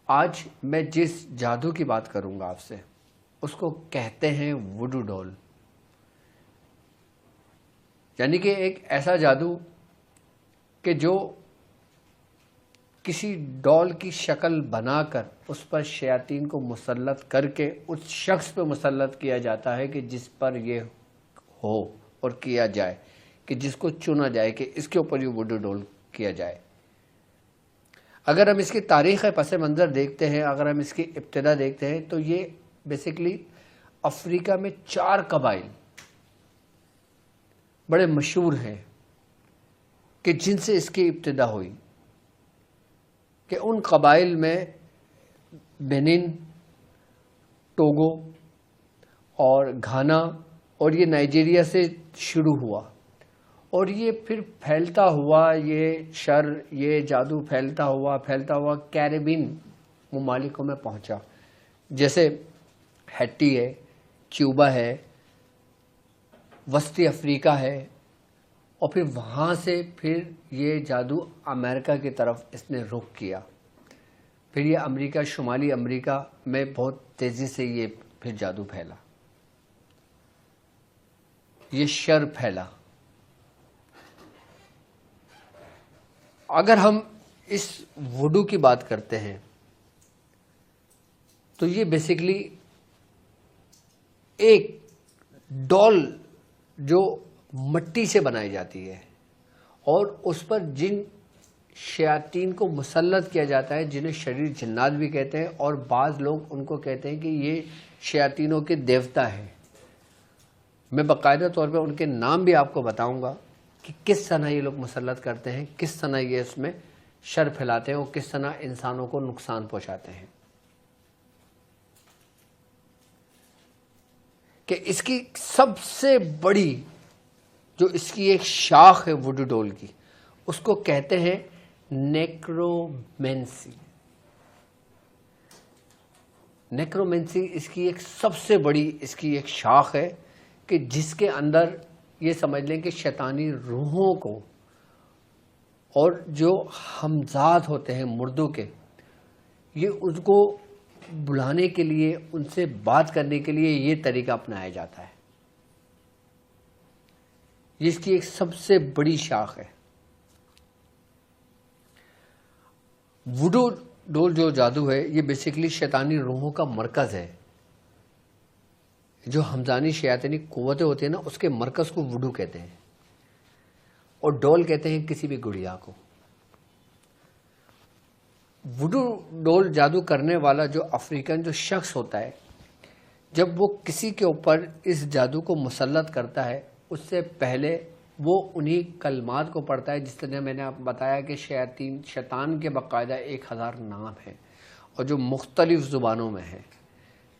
آج میں جس جادو کی بات کروں گا آپ سے اس کو کہتے ہیں ووڈو ڈول، یعنی کہ ایک ایسا جادو کہ جو کسی ڈول کی شکل بنا کر اس پر شیاطین کو مسلط کر کے اس شخص پہ مسلط کیا جاتا ہے کہ جس پر یہ ہو اور کیا جائے، کہ جس کو چنا جائے کہ اس کے اوپر یہ ووڈو ڈول کیا جائے۔ اگر ہم اس کی تاریخ پس منظر دیکھتے ہیں، اگر ہم اس کی ابتدا دیکھتے ہیں تو یہ بیسیکلی افریقہ میں 4 قبائل بڑے مشہور ہیں کہ جن سے اس کی ابتدا ہوئی، کہ ان قبائل میں بنین، ٹوگو اور گھانا اور یہ نائجیریا سے شروع ہوا، اور یہ پھر پھیلتا ہوا، یہ جادو پھیلتا ہوا کیریبین ممالکوں میں پہنچا، جیسے ہیٹی ہے، کیوبا ہے، وسطی افریقہ ہے، اور پھر وہاں سے پھر یہ جادو امریکہ کی طرف اس نے رخ کیا۔ پھر یہ امریکہ، شمالی امریکہ میں بہت تیزی سے یہ پھر جادو پھیلا، یہ شر پھیلا۔ اگر ہم اس ووڈو کی بات کرتے ہیں تو یہ بیسیکلی ایک ڈول جو مٹی سے بنائی جاتی ہے اور اس پر جن شیاطین کو مسلط کیا جاتا ہے، جنہیں شریر جنات بھی کہتے ہیں، اور بعض لوگ ان کو کہتے ہیں کہ یہ شیاطینوں کے دیوتا ہیں۔ میں باقاعدہ طور پہ ان کے نام بھی آپ کو بتاؤں گا کہ کس طرح یہ لوگ مسلط کرتے ہیں، کس طرح یہ اس میں شر پھیلاتے ہیں اور کس طرح انسانوں کو نقصان پہنچاتے ہیں۔ کہ اس کی سب سے بڑی جو اس کی ایک شاخ ہے ووڈو ڈول کی، اس کو کہتے ہیں نیکرومینسی۔ نیکرومینسی اس کی ایک سب سے بڑی اس کی ایک شاخ ہے کہ جس کے اندر یہ سمجھ لیں کہ شیطانی روحوں کو اور جو ہمزاد ہوتے ہیں مردوں کے، یہ اس کو بلانے کے لیے، ان سے بات کرنے کے لیے یہ طریقہ اپنایا جاتا ہے۔ یہ اس کی ایک سب سے بڑی شاخ ہے۔ ووڈو ڈول جو جادو ہے یہ بیسیکلی شیطانی روحوں کا مرکز ہے۔ جو ہمزانی شیاطینی قوتیں ہوتی ہیں نا، اس کے مرکز کو ووڈو کہتے ہیں، اور ڈول کہتے ہیں کسی بھی گڑیا کو۔ ووڈو ڈول جادو کرنے والا جو افریقن جو شخص ہوتا ہے، جب وہ کسی کے اوپر اس جادو کو مسلط کرتا ہے، اس سے پہلے وہ انہی کلمات کو پڑھتا ہے، جس طرح میں نے آپ بتایا کہ شیطان کے باقاعدہ 1000 نام ہیں اور جو مختلف زبانوں میں ہیں،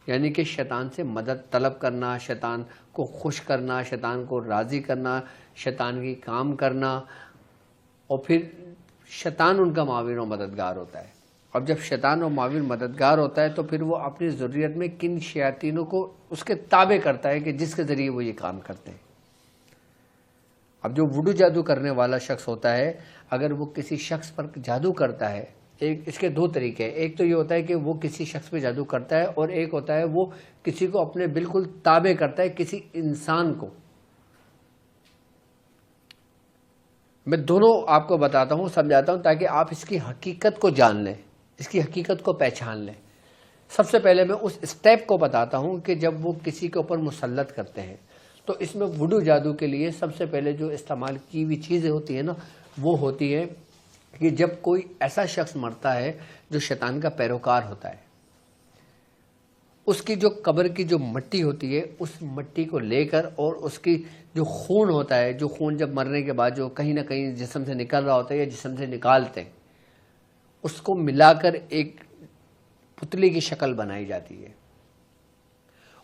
یعنی کہ شیطان سے مدد طلب کرنا، شیطان کو خوش کرنا، شیطان کو راضی کرنا، شیطان کی کام کرنا، اور پھر شیطان ان کا معاون و مددگار ہوتا ہے۔ اور جب شیطان و معاون مددگار ہوتا ہے تو پھر وہ اپنی ضروریت میں کن شیاطینوں کو اس کے تابع کرتا ہے کہ جس کے ذریعے وہ یہ کام کرتے ہیں۔ اب جو ووڈو جادو کرنے والا شخص ہوتا ہے، اگر وہ کسی شخص پر جادو کرتا ہے، اس کے 2 طریقے ہیں۔ ایک تو یہ ہوتا ہے کہ وہ کسی شخص پہ جادو کرتا ہے، اور ایک ہوتا ہے وہ کسی کو اپنے بالکل تابع کرتا ہے، کسی انسان کو۔ میں دونوں آپ کو بتاتا ہوں، سمجھاتا ہوں، تاکہ آپ اس کی حقیقت کو جان لیں، اس کی حقیقت کو پہچان لیں۔ سب سے پہلے میں اس اسٹیپ کو بتاتا ہوں کہ جب وہ کسی کے اوپر مسلط کرتے ہیں تو اس میں ووڈو جادو کے لیے سب سے پہلے جو استعمال کی ہوئی چیزیں ہوتی ہیں نا، وہ ہوتی ہے کہ جب کوئی ایسا شخص مرتا ہے جو شیطان کا پیروکار ہوتا ہے، اس کی جو قبر کی جو مٹی ہوتی ہے، اس مٹی کو لے کر اور اس کی جو خون ہوتا ہے، جو خون جب مرنے کے بعد جو کہیں نہ کہیں جسم سے نکل رہا ہوتا ہے یا جسم سے نکالتے ہیں، اس کو ملا کر ایک پتلی کی شکل بنائی جاتی ہے،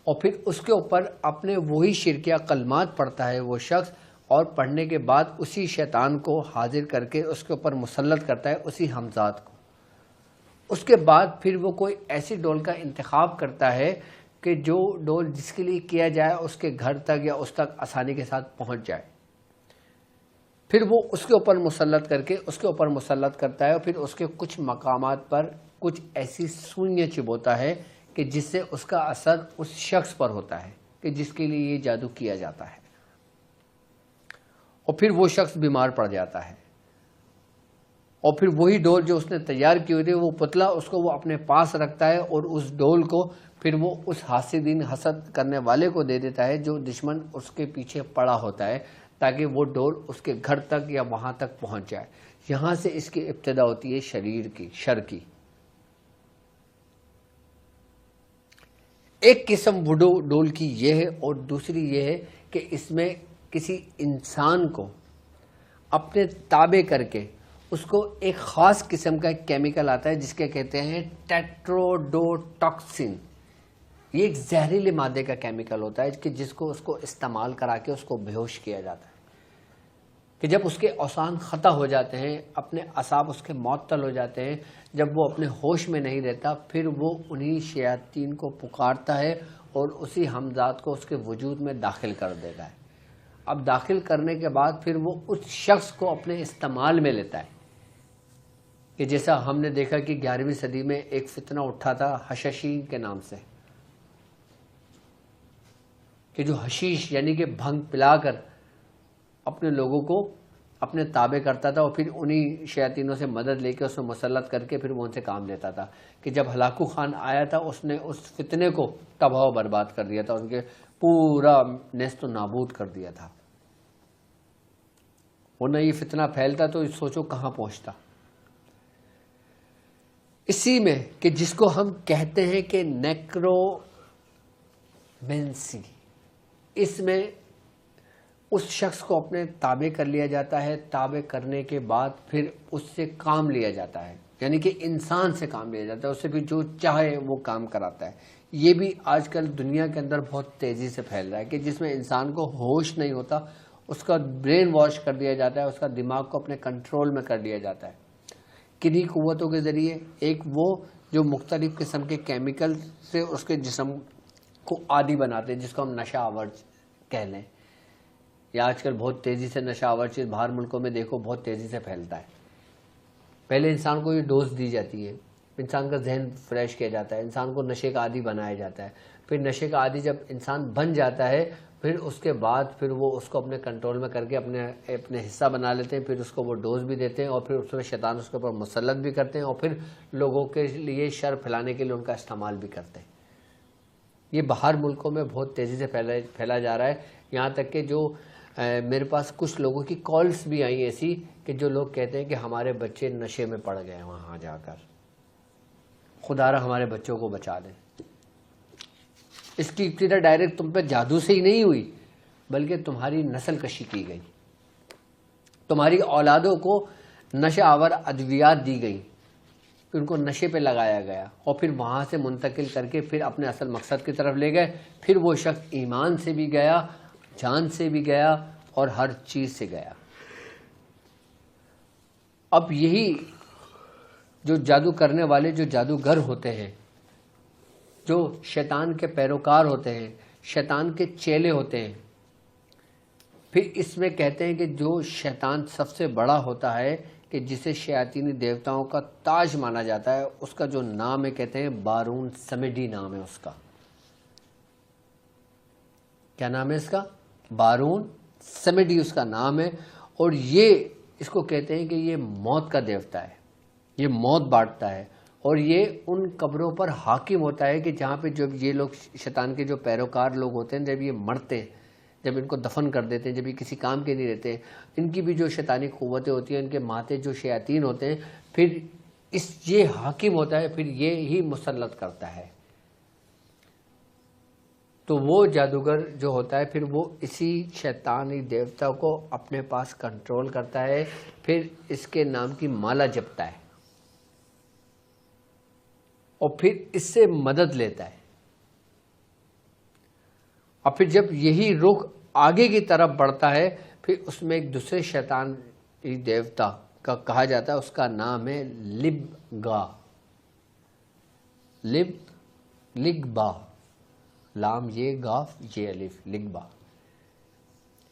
اور پھر اس کے اوپر اپنے وہی شرکیہ کلمات پڑھتا ہے وہ شخص، اور پڑھنے کے بعد اسی شیطان کو حاضر کر کے اس کے اوپر مسلط کرتا ہے، اسی ہمزاد کو۔ اس کے بعد پھر وہ کوئی ایسی ڈول کا انتخاب کرتا ہے کہ جو ڈول جس کے لیے کیا جائے اس کے گھر تک یا اس تک آسانی کے ساتھ پہنچ جائے۔ پھر وہ اس کے اوپر مسلط کر کے اس کے اوپر مسلط کرتا ہے، اور پھر اس کے کچھ مقامات پر کچھ ایسی سوئیاں چبوتا ہے کہ جس سے اس کا اثر اس شخص پر ہوتا ہے کہ جس کے لیے یہ جادو کیا جاتا ہے، اور پھر وہ شخص بیمار پڑ جاتا ہے، اور پھر وہی ڈول جو اس نے تیار کی ہوئی تھی وہ پتلا اس کو وہ اپنے پاس رکھتا ہے، اور اس ڈول کو پھر وہ اس حاسدین حسد کرنے والے کو دے دیتا ہے جو دشمن اس کے پیچھے پڑا ہوتا ہے، تاکہ وہ ڈول اس کے گھر تک یا وہاں تک پہنچ جائے۔ یہاں سے اس کی ابتدا ہوتی ہے شر کی۔ ایک قسم وڈو ڈول کی یہ ہے، اور دوسری یہ ہے کہ اس میں کسی انسان کو اپنے تابع کر کے اس کو ایک خاص قسم کا ایک کیمیکل آتا ہے جس کے کہتے ہیں ٹیٹروڈوٹاکسن۔ یہ ایک زہریلے مادے کا کیمیکل ہوتا ہے کہ جس کو اس کو استعمال کرا کے اس کو بے ہوش کیا جاتا ہے، کہ جب اس کے اوسان خطا ہو جاتے ہیں، اپنے اعصاب اس کے معطل ہو جاتے ہیں، جب وہ اپنے ہوش میں نہیں رہتا، پھر وہ انہی شیاطین کو پکارتا ہے اور اسی ہمزاد کو اس کے وجود میں داخل کر دیتا ہے۔ اب داخل کرنے کے بعد پھر وہ اس شخص کو اپنے استعمال میں لیتا ہے، کہ جیسا ہم نے دیکھا کہ 11ویں صدی میں ایک فتنہ اٹھا تھا حشاشین کے نام سے، کہ جو حشیش یعنی کہ بھنگ پلا کر اپنے لوگوں کو اپنے تابع کرتا تھا، اور پھر انہی شیاطینوں سے مدد لے کے اس میں مسلط کر کے پھر وہ ان سے کام لیتا تھا، کہ جب ہلاکو خان آیا تھا اس نے اس فتنے کو تباہ و برباد کر دیا تھا، ان کے پورا نیست و نابود کر دیا تھا، ورنہ یہ فتنہ پھیلتا تو سوچو کہاں پہنچتا۔ اسی میں کہ جس کو ہم کہتے ہیں کہ نیکرومینسی، اس میں اس شخص کو اپنے تابع کر لیا جاتا ہے، تابع کرنے کے بعد پھر اس سے کام لیا جاتا ہے، یعنی کہ انسان سے کام لیا جاتا ہے، اس سے بھی جو چاہے وہ کام کراتا ہے۔ یہ بھی آج کل دنیا کے اندر بہت تیزی سے پھیل رہا ہے، کہ جس میں انسان کو ہوش نہیں ہوتا، اس کا برین واش کر دیا جاتا ہے، اس کا دماغ کو اپنے کنٹرول میں کر لیا جاتا ہے۔ کنہی قوتوں کے ذریعے، ایک وہ جو مختلف قسم کے کیمیکل سے اس کے جسم کو عادی بناتے ہیں، جس کو ہم نشہ آور کہہ لیں، یا آج کل بہت تیزی سے نشہ آور چیز باہر ملکوں میں دیکھو بہت تیزی سے پھیلتا ہے۔ پہلے انسان کو یہ ڈوز دی جاتی ہے، انسان کا ذہن فریش کیا جاتا ہے، انسان کو نشے کا عادی بنایا جاتا ہے، پھر نشے کا عادی جب انسان بن جاتا ہے، پھر اس کے بعد پھر وہ اس کو اپنے کنٹرول میں کر کے اپنے حصہ بنا لیتے ہیں، پھر اس کو وہ ڈوز بھی دیتے ہیں، اور پھر اس میں شیطان اس کے اوپر مسلط بھی کرتے ہیں، اور پھر لوگوں کے لیے شر پھیلانے کے لیے ان کا استعمال بھی کرتے ہیں۔ یہ باہر ملکوں میں بہت تیزی سے پھیلا جا رہا ہے، یہاں تک کہ جو میرے پاس کچھ لوگوں کی کالز بھی آئی ایسی کہ جو لوگ کہتے ہیں کہ ہمارے بچے نشے میں پڑ گئے ہیں وہاں جا کر، خدا را ہمارے بچوں کو بچا دیں۔ اس کی ابتدا ڈائریکٹ تم پہ جادو سے ہی نہیں ہوئی، بلکہ تمہاری نسل کشی کی گئی، تمہاری اولادوں کو نشہ آور ادویات دی گئی، پھر ان کو نشے پہ لگایا گیا، اور پھر وہاں سے منتقل کر کے پھر اپنے اصل مقصد کی طرف لے گئے، پھر وہ شخص ایمان سے بھی گیا، جان سے بھی گیا، اور ہر چیز سے گیا۔ اب یہی جو جادو کرنے والے جو جادوگر ہوتے ہیں، جو شیطان کے پیروکار ہوتے ہیں، شیطان کے چیلے ہوتے ہیں، پھر اس میں کہتے ہیں کہ جو شیطان سب سے بڑا ہوتا ہے، کہ جسے شیاطینی دیوتاؤں کا تاج مانا جاتا ہے، اس کا جو نام ہے کہتے ہیں بارون سمیڈی نام ہے اس کا۔ کیا نام ہے اس کا؟ بارون سمیڈی اس کا نام ہے، اور یہ اس کو کہتے ہیں کہ یہ موت کا دیوتا ہے، یہ موت بانٹتا ہے، اور یہ ان قبروں پر حاکم ہوتا ہے کہ جہاں پہ جب یہ لوگ شیطان کے جو پیروکار لوگ ہوتے ہیں، جب یہ مرتے ہیں، جب ان کو دفن کر دیتے ہیں، جب یہ کسی کام کے نہیں رہتے ہیں، ان کی بھی جو شیطانی قوتیں ہوتی ہیں، ان کے ماتے جو شیاطین ہوتے ہیں، پھر یہ حاکم ہوتا ہے، پھر یہ ہی مسلط کرتا ہے۔ تو وہ جادوگر جو ہوتا ہے پھر وہ اسی شیطانی دیوتا کو اپنے پاس کنٹرول کرتا ہے، پھر اس کے نام کی مالا جپتا ہے، اور پھر اس سے مدد لیتا ہے، اور پھر جب یہی رخ آگے کی طرف بڑھتا ہے، پھر اس میں ایک دوسرے شیطانی دیوتا کا کہا جاتا ہے، اس کا نام ہے لبگا، لگبا، لام یہ گاف یہ الف، لگبا۔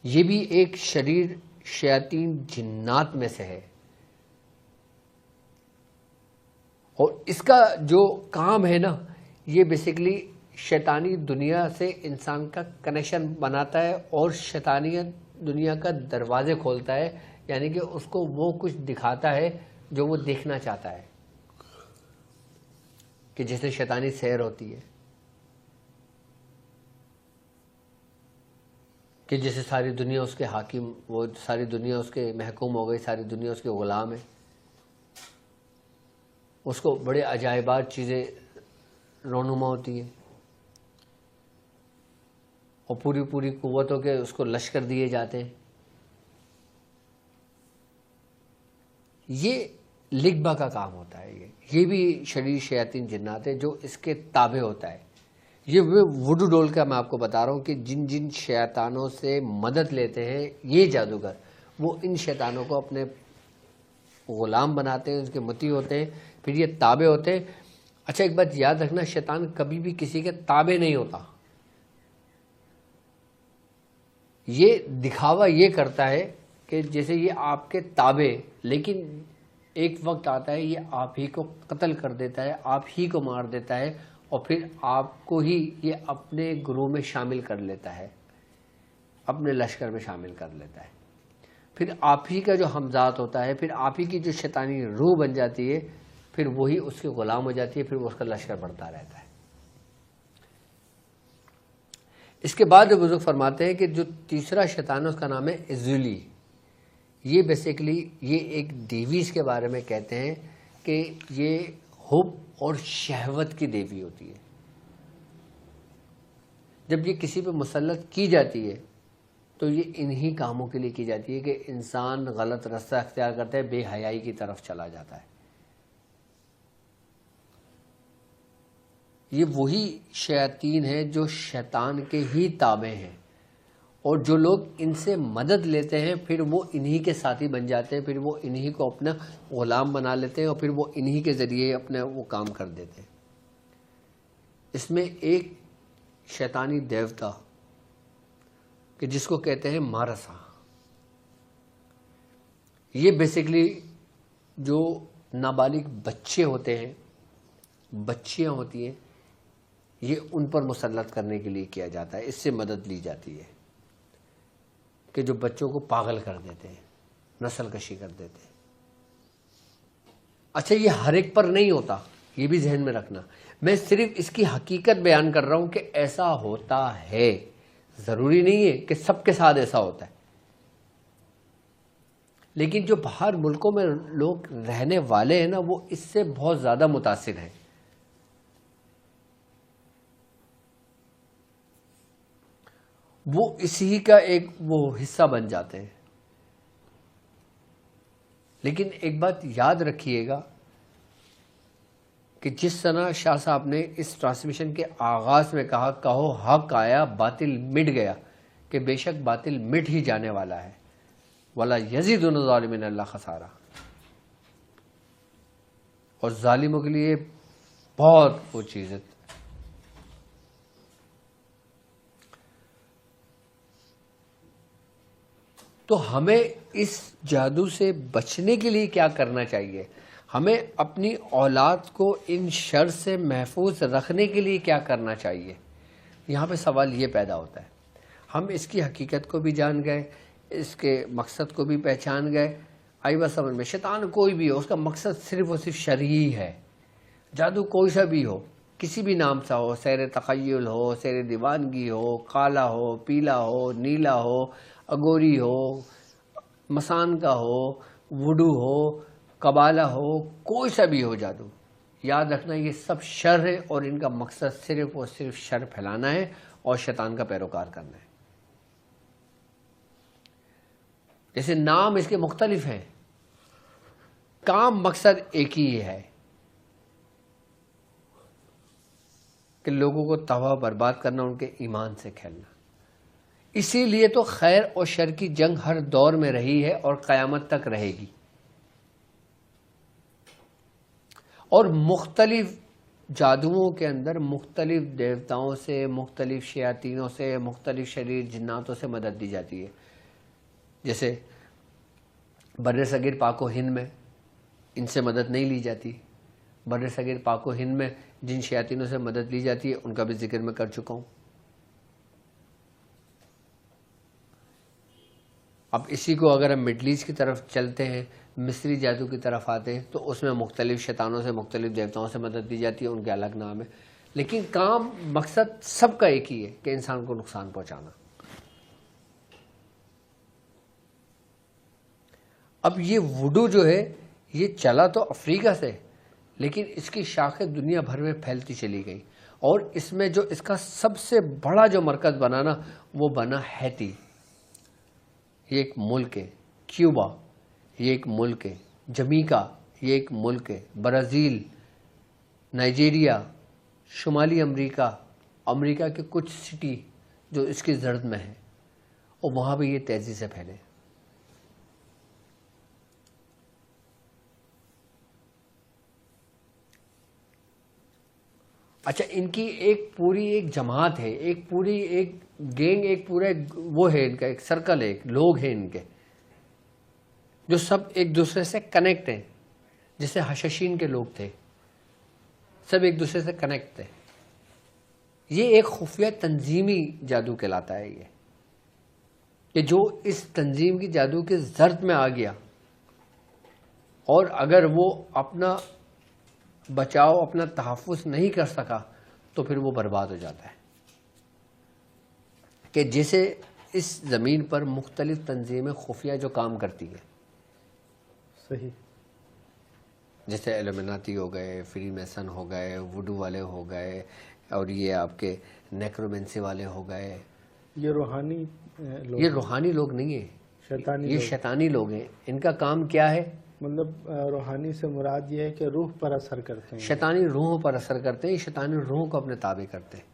یہ بھی ایک شریر شیاطین جنات میں سے ہے، اور اس کا جو کام ہے نا، یہ بیسیکلی شیطانی دنیا سے انسان کا کنیکشن بناتا ہے اور شیطانی دنیا کا دروازے کھولتا ہے، یعنی کہ اس کو وہ کچھ دکھاتا ہے جو وہ دیکھنا چاہتا ہے، کہ جیسے شیطانی سیر ہوتی ہے، کہ جیسے ساری دنیا اس کے حاکم، وہ ساری دنیا اس کے محکوم ہو گئی، ساری دنیا اس کے غلام ہے، اس کو بڑے عجائبات چیزیں رونما ہوتی ہیں، اور پوری پوری قوتوں کے اس کو لشکر دیے جاتے ہیں. یہ لکبا کا کام ہوتا ہے. یہ بھی شریر شیاطین جنات ہے جو اس کے تابع ہوتا ہے. یہ وڈو ڈول کا میں آپ کو بتا رہا ہوں کہ جن جن شیطانوں سے مدد لیتے ہیں یہ جادوگر، وہ ان شیطانوں کو اپنے غلام بناتے ہیں، اس کے متی ہوتے ہیں، پھر یہ تابع ہوتے ہیں. اچھا ایک بات یاد رکھنا، شیطان کبھی بھی کسی کے تابع نہیں ہوتا. یہ دکھاوا یہ کرتا ہے کہ جیسے یہ آپ کے تابع، لیکن ایک وقت آتا ہے یہ آپ ہی کو قتل کر دیتا ہے، آپ ہی کو مار دیتا ہے، اور پھر آپ کو ہی یہ اپنے گروہ میں شامل کر لیتا ہے، اپنے لشکر میں شامل کر لیتا ہے. پھر آپ ہی کا جو حمزات ہوتا ہے، پھر آپ ہی کی جو شیطانی روح بن جاتی ہے، پھر وہی اس کے غلام ہو جاتی ہے، پھر وہ اس کا لشکر بڑھتا رہتا ہے. اس کے بعد بزرگ فرماتے ہیں کہ جو تیسرا شیطان ہے اس کا نام ہے ازولی. یہ بیسیکلی یہ ایک دیوی کے بارے میں کہتے ہیں کہ یہ حب اور شہوت کی دیوی ہوتی ہے. جب یہ کسی پہ مسلط کی جاتی ہے تو یہ انہی کاموں کے لیے کی جاتی ہے کہ انسان غلط رستہ اختیار کرتا ہے، بے حیائی کی طرف چلا جاتا ہے. یہ وہی شیاطین ہیں جو شیطان کے ہی تابع ہیں، اور جو لوگ ان سے مدد لیتے ہیں پھر وہ انہی کے ساتھی بن جاتے ہیں، پھر وہ انہی کو اپنا غلام بنا لیتے ہیں، اور پھر وہ انہی کے ذریعے اپنے وہ کام کر دیتے ہیں. اس میں ایک شیطانی دیوتا کہ جس کو کہتے ہیں مارسا، یہ بیسیکلی جو نابالغ بچے ہوتے ہیں، بچیاں ہوتی ہیں، یہ ان پر مسلط کرنے کے لیے کیا جاتا ہے. اس سے مدد لی جاتی ہے کہ جو بچوں کو پاگل کر دیتے ہیں، نسل کشی کر دیتے ہیں. اچھا یہ ہر ایک پر نہیں ہوتا، یہ بھی ذہن میں رکھنا. میں صرف اس کی حقیقت بیان کر رہا ہوں کہ ایسا ہوتا ہے، ضروری نہیں ہے کہ سب کے ساتھ ایسا ہوتا ہے. لیکن جو باہر ملکوں میں لوگ رہنے والے ہیں نا، وہ اس سے بہت زیادہ متاثر ہیں. وہ اسی کا ایک وہ حصہ بن جاتے ہیں. لیکن ایک بات یاد رکھیے گا کہ جس طرح شاہ صاحب نے اس ٹرانسمیشن کے آغاز میں کہا، کہو حق آیا باطل مٹ گیا، کہ بے شک باطل مٹ ہی جانے والا ہے، وَلَا يَزِيدُ الظَّالِمِينَ إِلَّا خَسَارًا. اور ظالموں کے لیے بہت وہ چیز ہے. تو ہمیں اس جادو سے بچنے کے لیے کیا کرنا چاہیے؟ ہمیں اپنی اولاد کو ان شر سے محفوظ رکھنے کے لیے کیا کرنا چاہیے؟ یہاں پہ سوال یہ پیدا ہوتا ہے. ہم اس کی حقیقت کو بھی جان گئے، اس کے مقصد کو بھی پہچان گئے. آئی بات سمجھ میں؟ شیطان کوئی بھی ہو، اس کا مقصد صرف اور صرف شر ہی ہے. جادو کوئی سا بھی ہو، کسی بھی نام سا ہو، سیر تخیل ہو، سیر دیوانگی ہو، کالا ہو، پیلا ہو، نیلا ہو، اگوری ہو، مسان کا ہو، وڈو ہو، قبالہ ہو، کوئی سا بھی ہو جادو، یاد رکھنا یہ سب شر ہے، اور ان کا مقصد صرف اور صرف شر پھیلانا ہے اور شیطان کا پیروکار کرنا ہے. جیسے نام اس کے مختلف ہیں، کام مقصد ایک ہی ہے کہ لوگوں کو تباہ برباد کرنا، ان کے ایمان سے کھیلنا. اسی لیے تو خیر اور شر کی جنگ ہر دور میں رہی ہے اور قیامت تک رہے گی. اور مختلف جادوؤں کے اندر مختلف دیوتاؤں سے، مختلف شیاطینوں سے، مختلف شریر جناتوں سے مدد دی جاتی ہے. جیسے بر صغیر پاک و ہند میں ان سے مدد نہیں لی جاتی، بر صغیر پاک و ہند میں جن شیاطینوں سے مدد لی جاتی ہے ان کا بھی ذکر میں کر چکا ہوں. اب اسی کو اگر ہم مڈل ایسٹ کی طرف چلتے ہیں، مصری جادو کی طرف آتے ہیں، تو اس میں مختلف شیطانوں سے، مختلف دیوتاؤں سے مدد دی جاتی ہے، ان کے الگ نام ہے، لیکن کام مقصد سب کا ایک ہی ہے کہ انسان کو نقصان پہنچانا. اب یہ وڈو جو ہے یہ چلا تو افریقہ سے، لیکن اس کی شاخیں دنیا بھر میں پھیلتی چلی گئی، اور اس میں جو اس کا سب سے بڑا جو مرکز بنا نا وہ بنا ہیتی. یہ ایک ملک ہے. کیوبا یہ ایک ملک ہے. جمیکا یہ ایک ملک ہے. برازیل، نائجیریا، شمالی امریکہ، امریکہ کے کچھ سٹی جو اس کی زرد میں ہیں، اور وہاں بھی یہ تیزی سے پھیلے. اچھا، ان کی ایک پوری ایک جماعت ہے، ایک پوری ایک گینگ، ایک پورا وہ ہے ان کا ایک سرکل ہے، لوگ ہیں ان کے جو سب ایک دوسرے سے کنیکٹ ہیں. جیسے حشاشین کے لوگ تھے، سب ایک دوسرے سے کنیکٹ تھے. یہ ایک خفیہ تنظیمی جادو کہلاتا ہے یہ، کہ جو اس تنظیم کی جادو کے زرد میں آ گیا، اور اگر وہ اپنا بچاؤ، اپنا تحفظ نہیں کر سکا تو پھر وہ برباد ہو جاتا ہے. کہ جیسے اس زمین پر مختلف تنظیمیں خفیہ جو کام کرتی ہیں، صحیح، جیسے ایلومیناتی ہو گئے، فری میسن ہو گئے، وڈو والے ہو گئے، اور یہ آپ کے نیکرومینسی والے ہو گئے. یہ روحانی لوگ، یہ روحانی لوگ نہیں ہیں، شیطانی یہ لوگ. شیطانی لوگ ہیں. ان کا کام کیا ہے؟ مطلب روحانی سے مراد یہ ہے کہ روح پر اثر کرتے ہیں. شیطانی روحوں پر اثر کرتے ہیں، شیطانی روحوں کو اپنے تابع کرتے ہیں.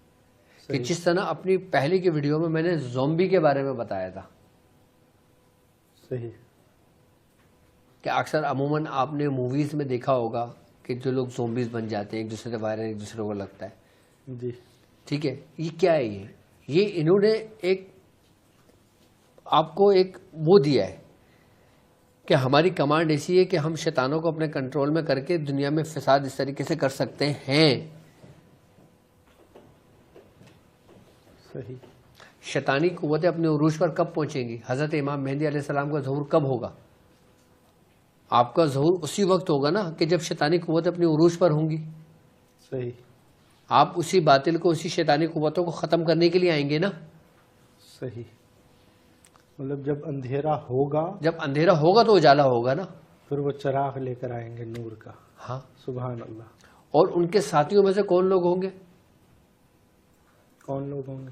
کہ صحیح. جس طرح اپنی پہلی کی ویڈیو میں نے زومبی کے بارے میں بتایا تھا صحیح. کہ اکثر عموماً آپ نے موویز میں دیکھا ہوگا کہ جو لوگ زومبیز بن جاتے ہیں، ایک دوسرے سے وائرل ایک دوسرے کو لگتا ہے. جی. ٹھیک ہے، یہ کیا ہے؟ یہ انہوں نے ایک آپ کو ایک وہ دیا ہے کہ ہماری کمانڈ ایسی ہے کہ ہم شیطانوں کو اپنے کنٹرول میں کر کے دنیا میں فساد اس طریقے سے کر سکتے ہیں. صحیح. شیطانی قوتیں اپنے عروج پر کب پہنچیں گی؟ حضرت امام مہدی علیہ السلام کا ظہور کب ہوگا؟ آپ کا ظہور اسی وقت ہوگا نا کہ جب شیطانی قوتیں اپنی عروج پر ہوں گی. صحیح. آپ اسی باطل کو، اسی شیطانی قوتوں کو ختم کرنے کے لیے آئیں گے نا. صحیح. مطلب جب اندھیرا ہوگا، جب اندھیرا ہوگا تو اجالا ہوگا نا. پھر وہ چراغ لے کر آئیں گے نور کا. ہاں. سبحان اللہ. اور ان کے ساتھیوں میں سے کون لوگ ہوں گے؟ کون لوگ ہوں گے؟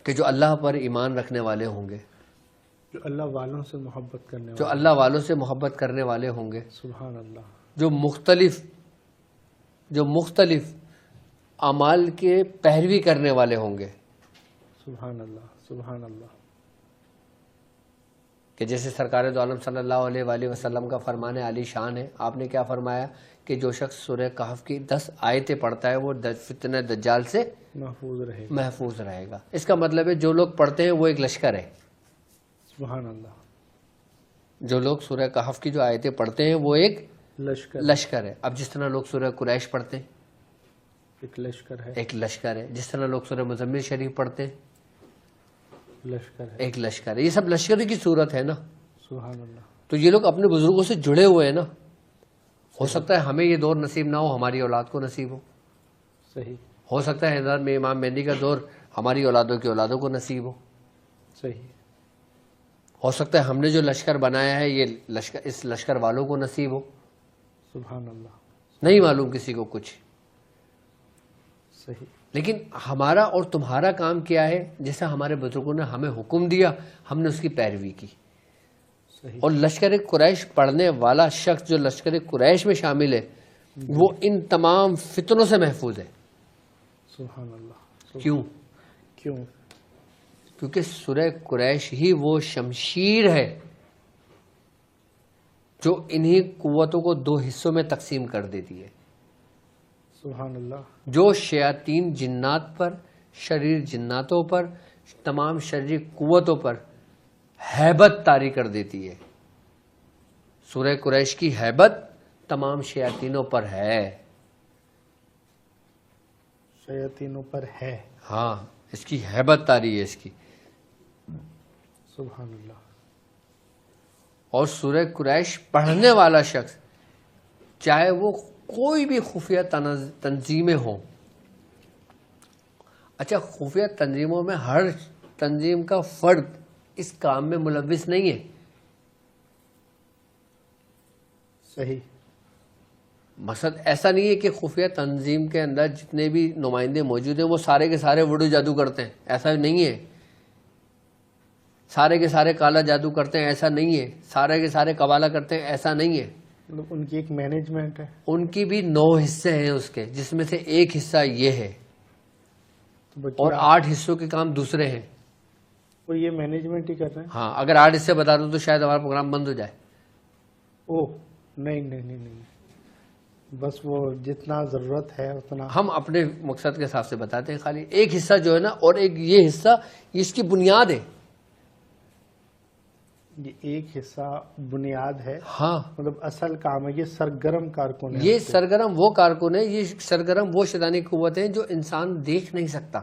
کہ جو اللہ پر ایمان رکھنے والے ہوں گے، جو اللہ والوں سے محبت کرنے جو والے. اللہ والوں سے محبت کرنے والے ہوں گے، سبحان اللہ. جو مختلف اعمال کے پیروی کرنے والے ہوں گے. سبحان اللہ. سبحان اللہ. کہ جیسے سرکار دو عالم صلی اللہ علیہ وآلہ وسلم کا فرمان عالی شان ہے. آپ نے کیا فرمایا کہ جو شخص سورہ کہف کی 10 آیتیں پڑھتا ہے وہ فتنہ دجال سے محفوظ رہے گا. اس کا مطلب ہے جو لوگ پڑھتے ہیں وہ ایک لشکر ہے. سبحان اللہ. جو لوگ سورہ کہف کی جو آیتیں پڑھتے ہیں وہ ایک لشکر ہے. اب جس طرح لوگ سورہ قریش پڑھتے ہیں ایک لشکر ہے. ایک لشکر ہے. جس طرح لوگ سورہ مزمل شریف پڑھتے ہیں لشکر ہے. ایک لشکر ہے. یہ سب لشکر کی صورت ہے نا. سبحان اللہ. تو یہ لوگ اپنے بزرگوں سے جڑے ہوئے ہیں نا. ہو سکتا ہے ہمیں یہ دور نصیب نہ ہو، ہماری اولاد کو نصیب ہو. صحیح. ہو سکتا ہے حضرت میں امام مہدی کا دور ہماری اولادوں کی اولادوں کو نصیب ہو. صحیح. ہو سکتا ہے ہم نے جو لشکر بنایا ہے یہ لشکر اس لشکر والوں کو نصیب ہو. سبحان اللہ. نہیں معلوم کسی کو کچھ. صحیح. لیکن ہمارا اور تمہارا کام کیا ہے؟ جیسا ہمارے بزرگوں نے ہمیں حکم دیا ہم نے اس کی پیروی کی. صحیح. اور لشکر قریش پڑھنے والا شخص جو لشکر قریش میں شامل ہے وہ ان تمام فتنوں سے محفوظ ہے. سبحان اللہ. کیوں؟ کیونکہ سورہ قریش ہی وہ شمشیر ہے جو انہی قوتوں کو 2 حصوں میں تقسیم کر دیتی ہے. سبحان اللہ. جو شیاطین جنات پر، شریر جناتوں پر، تمام شرری قوتوں پر ہیبت طاری کر دیتی ہے. سورہ قریش کی ہیبت تمام شیاطینوں پر ہے. شیاطینوں پر ہے. ہاں، اس کی ہیبت طاری ہے اس کی. سبحان اللہ. اور سورہ قریش پڑھنے والا شخص چاہے وہ کوئی بھی خفیہ تنظیمیں ہوں. اچھا، خفیہ تنظیموں میں ہر تنظیم کا فرد اس کام میں ملوث نہیں ہے. صحیح. مقصد ایسا نہیں ہے کہ خفیہ تنظیم کے اندر جتنے بھی نمائندے موجود ہیں وہ سارے کے سارے وڈو جادو کرتے ہیں، ایسا نہیں ہے. سارے کے سارے کالا جادو کرتے ہیں، ایسا نہیں ہے. سارے کے سارے قوالا کرتے ہیں، ایسا نہیں ہے. مطلب ان کی ایک مینجمنٹ ہے. ان کی بھی 9 حصے ہیں اس کے، جس میں سے ایک حصہ یہ ہے تو بقیہ اور 8 حصوں کے کام دوسرے ہیں. وہ یہ مینجمنٹ ہی کر رہے ہیں. ہاں، اگر 8 حصے بتا دوں تو شاید ہمارا پروگرام بند ہو جائے. اوہ نہیں نہیں نہیں نہیں، بس وہ جتنا ضرورت ہے اتنا. ہم اپنے مقصد کے حساب سے بتاتے ہیں. خالی ایک حصہ جو ہے نا، اور ایک یہ حصہ، یہ اس کی بنیاد ہے. یہ ایک حصہ بنیاد ہے. ہاں، مطلب اصل کام ہے. یہ سرگرم کارکن ہے. یہ سرگرم وہ کارکن ہے، یہ سرگرم وہ شیطانی قوت ہیں جو انسان دیکھ نہیں سکتا.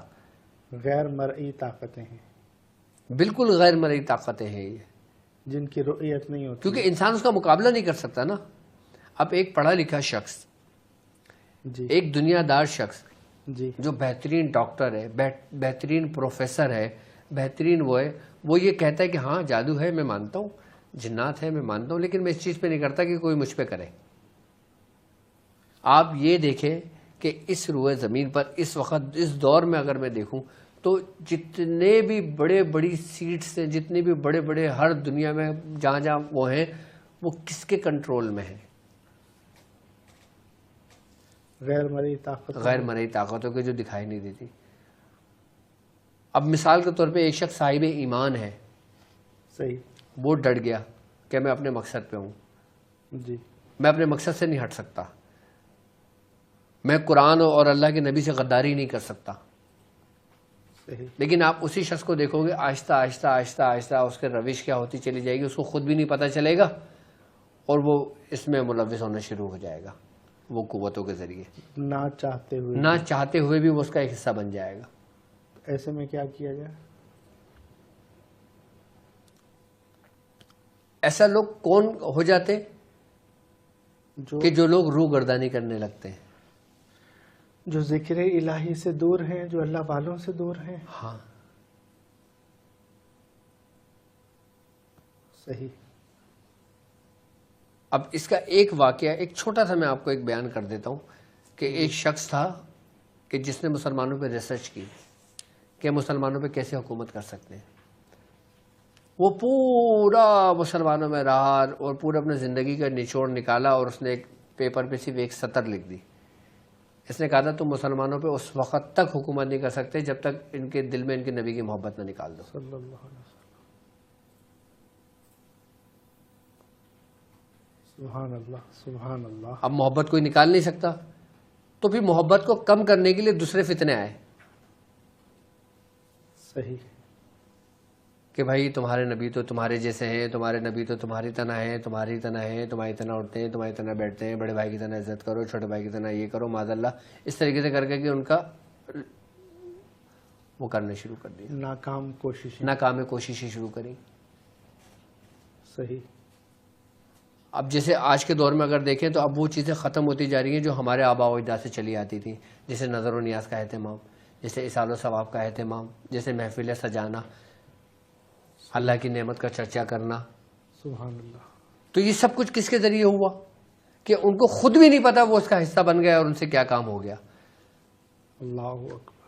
غیر مرئی طاقتیں ہیں بالکل غیر مرئی طاقتیں ہیں یہ، جن کی رؤیت نہیں ہوتی. کیونکہ انسان اس کا مقابلہ نہیں کر سکتا نا. اب ایک پڑھا لکھا شخص، جی ایک دنیا دار شخص جی جو بہترین ڈاکٹر ہے، بہترین پروفیسر ہے، بہترین وہ ہے، وہ یہ کہتا ہے کہ ہاں جادو ہے، میں مانتا ہوں، جنات ہے، میں مانتا ہوں، لیکن میں اس چیز پہ نہیں کرتا کہ کوئی مجھ پہ کرے. آپ یہ دیکھیں کہ اس روئے زمین پر اس وقت، اس دور میں اگر میں دیکھوں تو جتنے بھی بڑے بڑی سیٹس ہیں، جتنے بھی بڑے بڑے ہر دنیا میں جہاں جہاں وہ ہیں، وہ کس کے کنٹرول میں ہیں؟ غیر مرئی طاقت. غیر مرئی طاقتوں کے، جو دکھائی نہیں دیتی. اب مثال کے طور پہ ایک شخص صاحب ایمان ہے، صحیح. وہ ڈٹ گیا کہ میں اپنے مقصد پہ ہوں، جی میں اپنے مقصد سے نہیں ہٹ سکتا، میں قرآن اور اللہ کے نبی سے غداری نہیں کر سکتا. صحیح. لیکن آپ اسی شخص کو دیکھو گے آہستہ آہستہ آہستہ آہستہ اس کے روش کیا ہوتی چلی جائے گی، اس کو خود بھی نہیں پتہ چلے گا، اور وہ اس میں ملوث ہونا شروع ہو جائے گا، وہ قوتوں کے ذریعے، نہ چاہتے ہوئے. نہ چاہتے ہوئے بھی وہ اس کا ایک حصہ بن جائے گا. ایسے میں کیا کیا جائے؟ ایسا لوگ کون ہو جاتے جو کہ جو لوگ روح گردانی کرنے لگتے ہیں. جو ذکر الہی سے دور ہیں، جو اللہ والوں سے دور ہیں. ہاں، صحیح. اب اس کا ایک واقعہ، ایک چھوٹا سا میں آپ کو ایک بیان کر دیتا ہوں کہ ایک شخص تھا کہ جس نے مسلمانوں پہ ریسرچ کی کہ مسلمانوں پہ کیسے حکومت کر سکتے ہیں. وہ پورا مسلمانوں میں رہا اور پورا اپنے زندگی کا نچوڑ نکالا، اور اس نے ایک پیپر پہ صرف ایک سطر لکھ دی. اس نے کہا تھا تم مسلمانوں پہ اس وقت تک حکومت نہیں کر سکتے جب تک ان کے دل میں ان کے نبی کی محبت نہ نکال دو. صلی اللہ علیہ وسلم. سبحان اللہ سبحان اللہ. اب محبت کوئی نکال نہیں سکتا، تو پھر محبت کو کم کرنے کے لیے دوسرے فتنے آئے صحیح. کہ بھائی تمہارے نبی تو تمہارے جیسے ہیں، تمہارے نبی تو تمہاری طرح ہیں، تمہاری طرح ہیں، تمہاری طرح اٹھتے ہیں، تمہاری طرح بیٹھتے ہیں، بڑے بھائی کی طرح عزت کرو، چھوٹے بھائی کی طرح یہ کرو، معاذ اللہ. اس طریقے سے کر کے کہ ان کا وہ کرنے شروع کر دیا، ناکام کوششیں. ناکام کوششیں شروع کری. صحیح. اب جیسے آج کے دور میں اگر دیکھیں تو اب وہ چیزیں ختم ہوتی جا رہی ہیں جو ہمارے آباء و اجداد سے چلی آتی تھیں، جیسے نظر و نیاز کا اہتمام، جیسے اصال و ثواب کا اہتمام، جیسے محفلیں سجانا، اللہ کی نعمت کا چرچا کرنا. سبحان اللہ. تو یہ سب کچھ کس کے ذریعے ہوا کہ ان کو خود بھی نہیں پتا وہ اس کا حصہ بن گیا اور ان سے کیا کام ہو گیا. اللہ اکبر.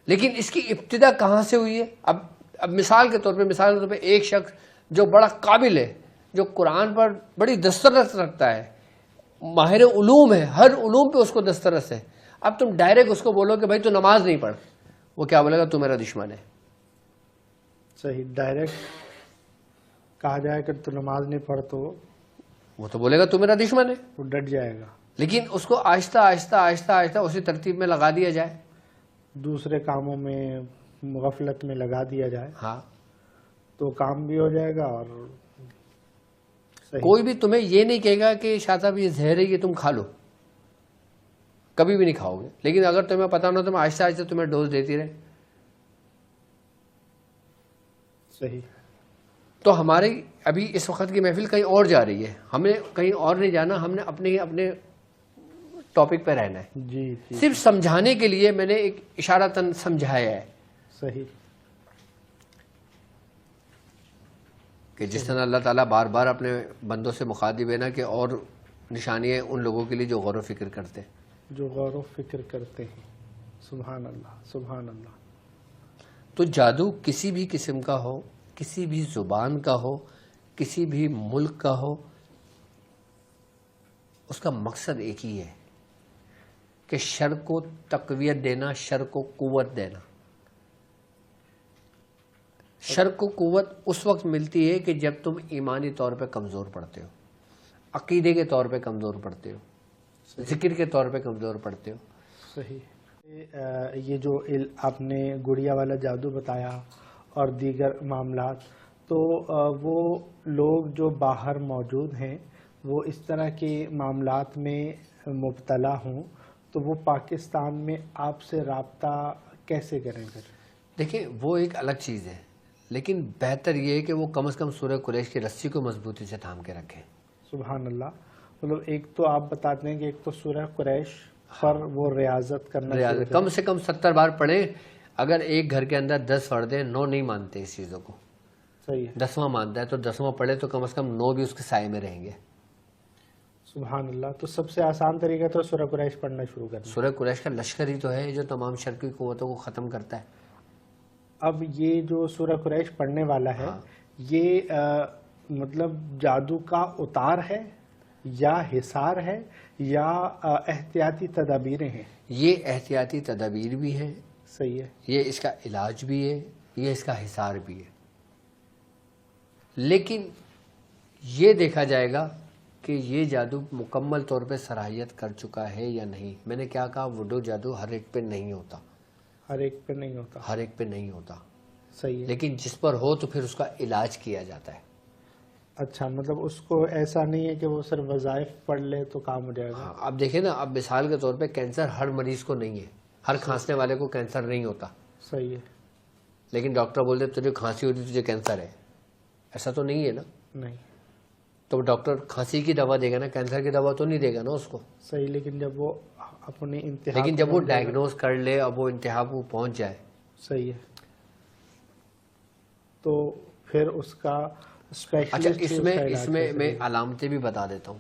لیکن اس کی ابتدا کہاں سے ہوئی ہے؟ اب مثال کے طور پہ ایک شخص جو بڑا قابل ہے، جو قرآن پر بڑی دسترس رکھتا ہے، ماہر علوم ہے، ہر علوم پہ اس کو دسترس ہے. اب تم ڈائریکٹ اس کو بولو کہ بھائی تو نماز نہیں پڑھ، وہ کیا بولے گا؟ تو میرا دشمن ہے. صحیح. ڈائریکٹ کہا جائے کہ تو نماز نہیں پڑھ تو وہ تو بولے گا تو میرا دشمن ہے، وہ ڈٹ جائے گا. لیکن اس کو آہستہ آہستہ آہستہ آہستہ اسی ترتیب میں لگا دیا جائے، دوسرے کاموں میں غفلت میں لگا دیا جائے، ہاں تو کام بھی ہو جائے گا اور کوئی بھی تمہیں یہ نہیں کہے گا کہ شاہ صاحب یہ زہر ہے یہ تم کھا لو، کبھی بھی نہیں کھاؤ گے، لیکن اگر تمہیں پتا نہ تم آہستہ آہستہ تمہیں ڈوز دیتی رہے. صحیح. تو ہماری ابھی اس وقت کی محفل کہیں اور جا رہی ہے، ہمیں کہیں اور نہیں جانا، ہم نے اپنے ٹاپک پہ رہنا ہے. جی جی. صرف سمجھانے کے لیے میں نے ایک اشارتاً سمجھایا ہے صحیح. کہ جس طرح اللہ تعالیٰ بار بار اپنے بندوں سے مخاطب ہے نا کہ اور نشانیاں ان لوگوں کے لیے جو غور و فکر کرتے ہیں، جو غور و فکر کرتے ہیں. سبحان اللہ سبحان اللہ. تو جادو کسی بھی قسم کا ہو، کسی بھی زبان کا ہو، کسی بھی ملک کا ہو، اس کا مقصد ایک ہی ہے کہ شر کو تقویت دینا، شر کو قوت دینا. شر کو قوت اس وقت ملتی ہے کہ جب تم ایمانی طور پہ کمزور پڑتے ہو، عقیدے کے طور پہ کمزور پڑتے ہو، ذکر کے طور پہ کمزور پڑتے ہو. صحیح. یہ جو آپ نے گڑیا والا جادو بتایا اور دیگر معاملات، تو وہ لوگ جو باہر موجود ہیں وہ اس طرح کے معاملات میں مبتلا ہوں تو وہ پاکستان میں آپ سے رابطہ کیسے کریں پھر؟ دیکھیں وہ ایک الگ چیز ہے، لیکن بہتر یہ ہے کہ وہ کم از کم سورہ قریش کی رسی کو مضبوطی سے تھام کے رکھیں. سبحان اللہ. مطلب ایک تو آپ بتاتے ہیں کہ ایک تو سورہ قریش پر وہ ریاضت کرنا، کم سے کم 70 بار پڑھیں. اگر ایک گھر کے اندر 10 فرد ہیں، 9 نہیں مانتے اس چیزوں کو، صحیح ہے، 10واں مانتا ہے، تو 10واں پڑھے تو کم از کم 9 بھی اس کے سائے میں رہیں گے. سبحان اللہ. تو سب سے آسان طریقہ تو سورہ قریش پڑھنا شروع کرنا. سورہ قریش کا لشکر ہی تو ہے جو تمام شر کی قوتوں کو ختم کرتا ہے. اب یہ جو سورہ قریش پڑھنے والا ہے، یہ مطلب جادو کا اتار ہے یا حصار ہے یا احتیاطی تدابیریں ہیں؟ یہ احتیاطی تدابیر بھی ہیں، صحیح ہے، یہ اس کا علاج بھی ہے، یہ اس کا حصار بھی ہے. لیکن یہ دیکھا جائے گا کہ یہ جادو مکمل طور پہ صلاحیت کر چکا ہے یا نہیں. میں نے کیا کہا، وڈو جادو ہر ایک پہ نہیں ہوتا، ہر ایک پہ نہیں ہوتا. ہر ایک پہ نہیں ہوتا، صحیح ہے. لیکن جس پر ہو تو پھر اس کا علاج کیا جاتا ہے. اچھا، مطلب اس کو ایسا نہیں ہے کہ وہ صرف وظائف پڑھ لے تو کام ہو جائے گا. ہاں، اب دیکھیں نا، اب مثال کے طور پہ کینسر ہر مریض کو نہیں ہے، ہر کھانسنے والے کو کینسر نہیں ہوتا، صحیح ہے. لیکن ڈاکٹر بولتے تجھے کھانسی ہوتی تجھے کینسر ہے، ایسا تو نہیں ہے نا. نہیں. تو ڈاکٹر کھانسی کی دوا دے گا نا، کینسر کی دوا تو نہیں دے گا نا اس کو. صحیح. لیکن جب وہ اپنی انتہا، لیکن جب وہ ڈائگنوز کر لے، اب وہ انتہا کو پہنچ جائے. صحیح ہے. تو پھر اس کا اچھا، اس میں میں علامتیں بھی بتا دیتا ہوں.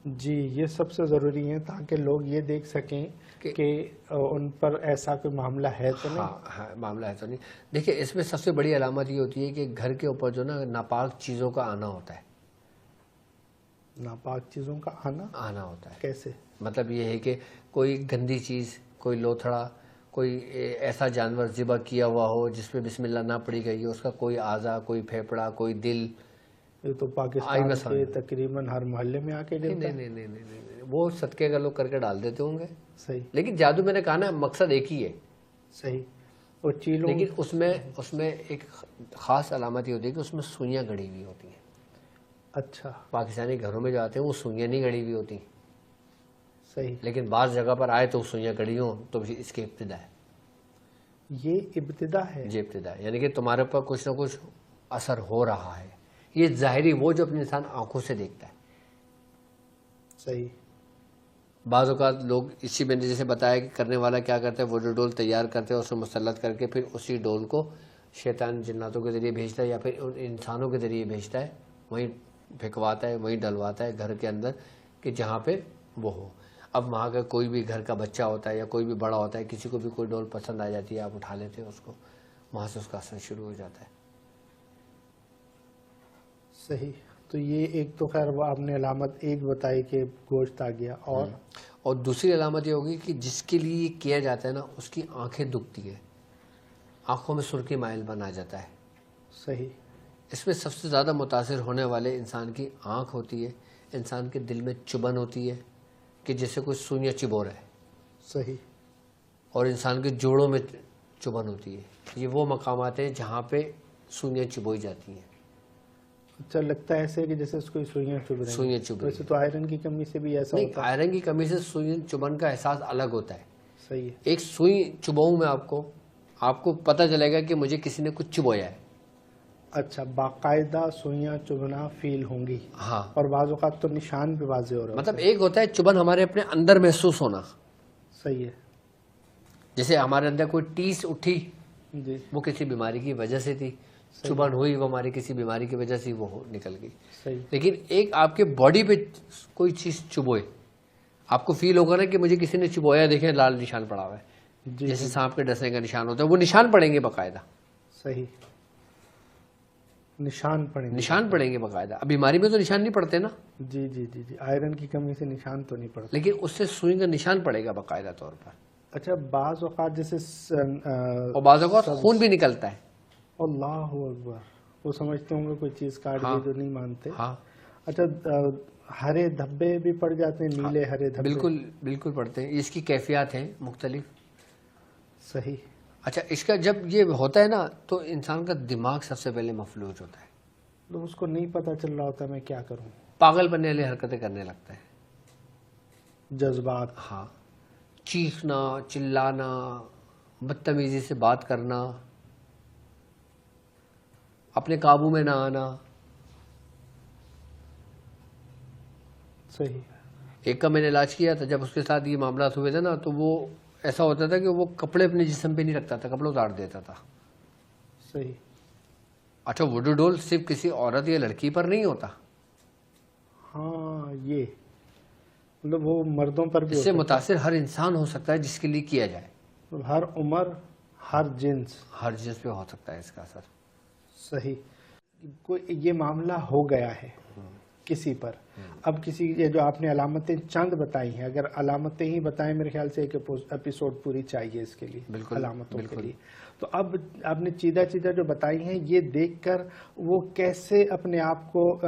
جی، یہ سب سے ضروری ہیں تاکہ لوگ یہ دیکھ سکیں کہ ان پر ایسا کوئی معاملہ ہے تو نہیں. ہاں، معاملہ ہے تو نہیں. دیکھیں اس میں سب سے بڑی علامت یہ ہوتی ہے کہ گھر کے اوپر جو نا ناپاک چیزوں کا آنا ہوتا ہے. ناپاک چیزوں کا آنا ہوتا ہے کیسے؟ مطلب یہ ہے کہ کوئی گندی چیز، کوئی لوتھڑا، کوئی ایسا جانور ذبح کیا ہوا ہو جس پہ بسم اللہ نہ پڑی گئی ہو، اس کا کوئی اعضا، کوئی پھیپڑا، کوئی دل. یہ تو پاکستان کے تقریباً ہر محلے میں آ کے نہیں، وہ صدقے کا لوگ کر کے ڈال دیتے ہوں گے. صحیح. لیکن جادو میں نے کہا نا مقصد ایک ہی ہے. صحیح. وہ چیلوں، لیکن اس میں ایک خاص علامت یہ ہوتی ہے کہ اس میں سوئیاں گڑی ہوئی ہوتی ہیں. اچھا. پاکستانی گھروں میں جو آتے ہیں وہ سوئیاں نہیں گڑی ہوئی ہوتی. صحیح. لیکن بعض جگہ پر آئے تو سوئیاں گڑی ہوں تو اس کی ابتدا ہے. یہ ابتدا ہے. جی ابتدا ہے، یعنی کہ تمہارے پر کچھ نہ کچھ اثر ہو رہا ہے. یہ ظاہری وہ جو اپنے انسان آنکھوں سے دیکھتا ہے. صحیح. بعض اوقات لوگ اسی میں نے جیسے بتایا کہ کرنے والا کیا کرتا ہے، وہ جو ڈول تیار کرتے ہیں اس میں مسلط کر کے پھر اسی ڈول کو شیطان جناتوں کے ذریعے بھیجتا ہے یا پھر ان انسانوں کے ذریعے بھیجتا ہے، وہیں پھینکواتا ہے، وہیں ڈلواتا ہے گھر کے اندر کہ جہاں پہ وہ ہو. اب وہاں کا کوئی بھی گھر کا بچہ ہوتا ہے یا کوئی بھی بڑا ہوتا ہے، کسی کو بھی کوئی ڈول پسند آ جاتی ہے، آپ اٹھا لیتے ہیں اس کو، وہاں سے اس کا اثر شروع ہو جاتا ہے. صحیح. تو یہ ایک تو خیر وہ آپ نے علامت ایک بتائی کہ گوشت آ گیا، اور دوسری علامت یہ ہوگی کہ جس کے لیے یہ کیا جاتا ہے نا اس کی آنکھیں دکھتی ہے، آنکھوں میں سرخی مائل بن آ جاتا ہے. صحیح. اس میں سب سے زیادہ متاثر ہونے والے انسان کی آنکھ ہوتی ہے، انسان کے دل میں چبھن ہوتی ہے کہ جیسے کوئی سوئیاں چبو رہا ہے. صحیح. اور انسان کے جوڑوں میں چبھن ہوتی ہے. یہ وہ مقامات ہیں جہاں پہ سوئیاں چبوئی جاتی ہیں. اچھا لگتا ہے ایسے کہ جیسے اس کو سوئیاں چبھ رہی ہیں. سوئیاں چبھ رہی ویسے تو آئرن کی کمی سے بھی ایسا نہیں، ہوتا ہے. آئرن کی کمی سے سوئی چبھن کا احساس الگ ہوتا ہے. صحیح ہے. ایک سوئی چبھاؤں میں آپ کو پتہ چلے گا کہ مجھے کسی نے کچھ چبھویا ہے. اچھا باقاعدہ سوئیاں چبھنا فیل ہوں گی. ہاں، اور بعض اوقات تو نشان بھی واضح ہو رہا مطلب ایک ہوتا ہے چبھن ہمارے اپنے اندر محسوس ہونا. صحیح ہے. جیسے ہمارے اندر کوئی ٹیس اٹھی، جی وہ کسی بیماری کی وجہ سے تھی. چبھن ہوئی، وہ ہماری کسی بیماری کی وجہ سے وہ نکل گئی. صحیح. لیکن ایک آپ کے باڈی پہ کوئی چیز چبھوئے، آپ کو فیل ہوگا نا کہ مجھے کسی نے چبھویا، دیکھیں لال نشان پڑا ہوا ہے. جی جیسے جی سانپ کے ڈسنے کا نشان ہوتا ہے، وہ نشان پڑیں گے باقاعدہ. صحیح. نشان پڑیں گے. نشان پڑیں گے باقاعدہ. اب بیماری میں تو نشان نہیں پڑتے نا، جی جی جی جی آئرن کی کمی سے نشان تو نہیں پڑتا. لیکن اس سے سوئی کا نشان پڑے گا باقاعدہ طور پر. اچھا بعض اوقات جیسے اور بعض اوقات خون بھی نکلتا ہے. اللہ اکبر. وہ سمجھتے ہوں گے کوئی چیز کاٹ ہاں. دی جو نہیں مانتے. ہاں اچھا ہرے دھبے بھی پڑ جاتے ہیں، نیلے ہرے دھبے. بالکل بالکل پڑتے ہیں. اس کی کیفیات ہیں مختلف. صحیح. اچھا اس کا جب یہ ہوتا ہے نا تو انسان کا دماغ سب سے پہلے مفلوج ہوتا ہے. تو اس کو نہیں پتا چل رہا ہوتا میں کیا کروں. پاگل بننے والی حرکتیں کرنے لگتا ہے. جذبات. ہاں، چیخنا، چلانا، بدتمیزی سے بات کرنا، اپنے قابو میں نہ آنا. صحیح. ایک کا میں نے علاج کیا تھا، جب اس کے ساتھ یہ معاملات ہوئے تھے نا تو وہ ایسا ہوتا تھا کہ وہ کپڑے اپنے جسم پہ نہیں رکھتا تھا، کپڑے اتار دیتا تھا. صحیح. اچھا وڈو ڈول صرف کسی عورت یا لڑکی پر نہیں ہوتا، ہاں یہ مطلب وہ مردوں پر بھی اس سے ہوتا متاثر ہر انسان ہو سکتا ہے جس کے لیے کیا جائے. ہے. ہر عمر ہر جنس. ہر جنس پہ ہو سکتا ہے اس کا اثر. صحیح. کوئی یہ معاملہ ہو گیا ہے کسی پر، اب کسی یہ جو آپ نے علامتیں چند بتائی ہیں، اگر علامتیں ہی بتائیں میرے خیال سے ایک ایپیسوڈ پوری چاہیے اس کے لیے. بالکل علامتوں کے بالکل. لیے. تو اب آپ نے چیدہ جو بتائی ہیں یہ دیکھ کر وہ کیسے اپنے آپ کو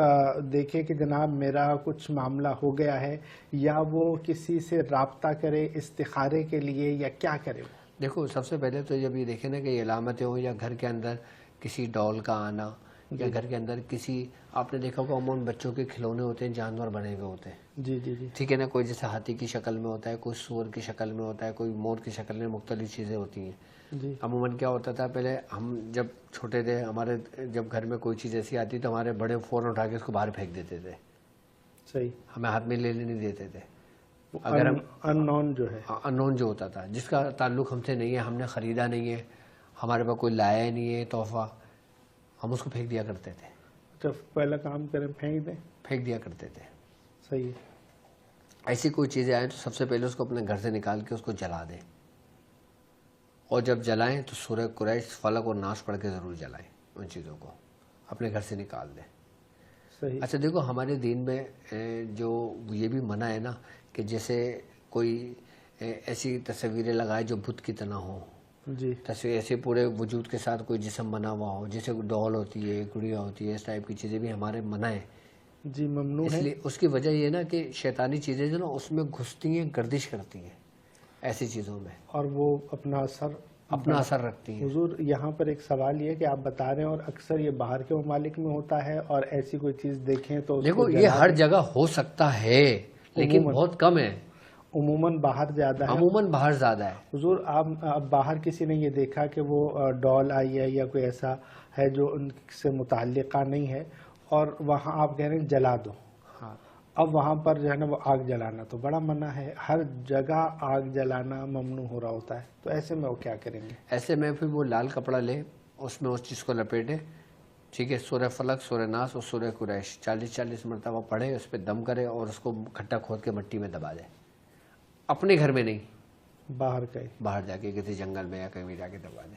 دیکھے کہ جناب میرا کچھ معاملہ ہو گیا ہے، یا وہ کسی سے رابطہ کرے استخارے کے لیے، یا کیا کرے؟ دیکھو سب سے پہلے تو جب یہ دیکھیں نا کہ یہ علامتیں ہوں، یا گھر کے اندر کسی ڈول کا آنا، یا گھر کے اندر کسی، آپ نے دیکھا ہوگا عموماً بچوں کے کھلونے ہوتے ہیں جانور بنے ہوئے ہوتے ہیں. جی جی جی. ٹھیک ہے نا، کوئی جیسے ہاتھی کی شکل میں ہوتا ہے، کوئی سور کی شکل میں ہوتا ہے، کوئی مور کی شکل میں، مختلف چیزیں ہوتی ہیں. جی. عموماً کیا ہوتا تھا پہلے ہم جب چھوٹے تھے، ہمارے جب گھر میں کوئی چیز ایسی آتی تو ہمارے بڑے فوراً اٹھا کے اس کو باہر پھینک دیتے تھے. صحیح. ہمیں ہاتھ میں لینے نہیں دیتے تھے. اگر ہم ان نون جو ہے، انون جو ہوتا تھا، جس کا تعلق ہم سے نہیں ہے، ہم نے خریدا نہیں ہے، ہمارے پاس کوئی لایا نہیں ہے تحفہ، ہم اس کو پھینک دیا کرتے تھے. جب پہلا کام کریں پھینک دیں. پھینک دیا کرتے تھے. صحیح ہے. ایسی کوئی چیزیں آئیں تو سب سے پہلے اس کو اپنے گھر سے نکال کے اس کو جلا دیں. اور جب جلائیں تو سورہ قریش، فلق اور ناس پڑھ کے ضرور جلائیں. ان چیزوں کو اپنے گھر سے نکال دیں. صحیح. اچھا دیکھو ہمارے دین میں جو یہ بھی منع ہے نا کہ جیسے کوئی ایسی تصویریں لگائے جو بت کی طرح ہوں. جی. تصویر ایسے پورے وجود کے ساتھ کوئی جسم بنا ہوا ہو، جیسے ڈول ہوتی ہے، گڑیا ہوتی ہے، اس ٹائپ کی چیزیں بھی ہمارے منع ہیں. جی ممنوع اس ہے. لیے اس کی وجہ یہ نا کہ شیطانی چیزیں جو نا اس میں گھستی ہیں، گردش کرتی ہیں ایسی چیزوں میں، اور وہ اپنا اثر رکھتی ہیں. حضور یہاں پر ایک سوال یہ کہ آپ بتا رہے ہیں، اور اکثر یہ باہر کے ممالک میں ہوتا ہے، اور ایسی کوئی چیز دیکھیں تو اس دیکھو کو یہ ہر جگہ ہو سکتا ہے لیکن بہت کم ہے. عموماً باہر زیادہ ہے. عموماً باہر زیادہ ہے. حضور آپ اب باہر کسی نے یہ دیکھا کہ وہ ڈول آئی ہے یا کوئی ایسا ہے جو ان سے متعلقہ نہیں ہے، اور وہاں آپ کہہ رہے ہیں جلا دو. ہاں. اب وہاں پر جو ہے نا وہ آگ جلانا تو بڑا منع ہے. ہر جگہ آگ جلانا ممنوع ہو رہا ہوتا ہے، تو ایسے میں وہ کیا کریں گے؟ ایسے میں پھر وہ لال کپڑا لے، اس میں اس چیز کو لپیٹے، ٹھیک ہے، سورہ فلق، سورہ ناس اور سورہ قریش 40 مرتبہ پڑھے، اس پہ دم کرے اور اس کو کھٹا کھود کے مٹی میں دبا دے. اپنے گھر میں نہیں، باہر کا ہی. باہر جا کے کسی جنگل میں یا کہیں جا کے دبا دے.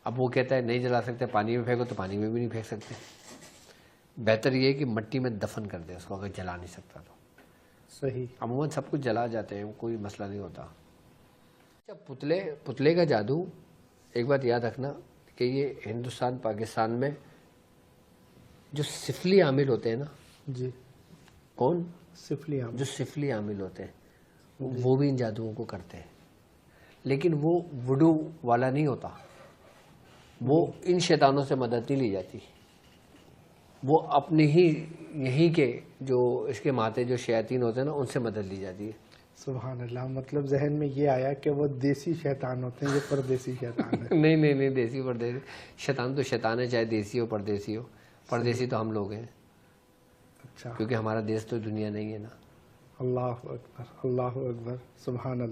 اب وہ کہتا ہے نہیں جلا سکتے، پانی میں پھینکو، تو پانی میں بھی نہیں پھینک سکتے. بہتر یہ ہے کہ مٹی میں دفن کر دے اس کو، اگر جلا نہیں سکتا تو. صحیح. عموماً سب کچھ جلا جاتے ہیں، کوئی مسئلہ نہیں ہوتا. اچھا پتلے کا جادو، ایک بات یاد رکھنا کہ یہ ہندوستان پاکستان میں جو سفلی عامل ہوتے ہیں نا، جی. کون؟ سفلی جو سفلی عامل ہوتے ہیں وہ بھی ان جادوؤں کو کرتے ہیں، لیکن وہ وڈو والا نہیں ہوتا. وہ ان شیطانوں سے مدد نہیں لی جاتی. وہ اپنے ہی یہیں کے جو اس کے ماتے جو شیاطین ہوتے ہیں نا ان سے مدد لی جاتی ہے. سبحان اللہ. مطلب ذہن میں یہ آیا کہ وہ دیسی شیطان ہوتے ہیں, یہ پردیسی شیطان ہے. نہیں دیسی پردیسی شیطان تو شیطان ہے, چاہے دیسی ہو پردیسی ہو. پردیسی تو ہم لوگ ہیں, اچھا. کیونکہ ہمارا دیش تو دنیا نہیں ہے نا. اللہ اکبر, اللہ اکبر, سبحان اللہ.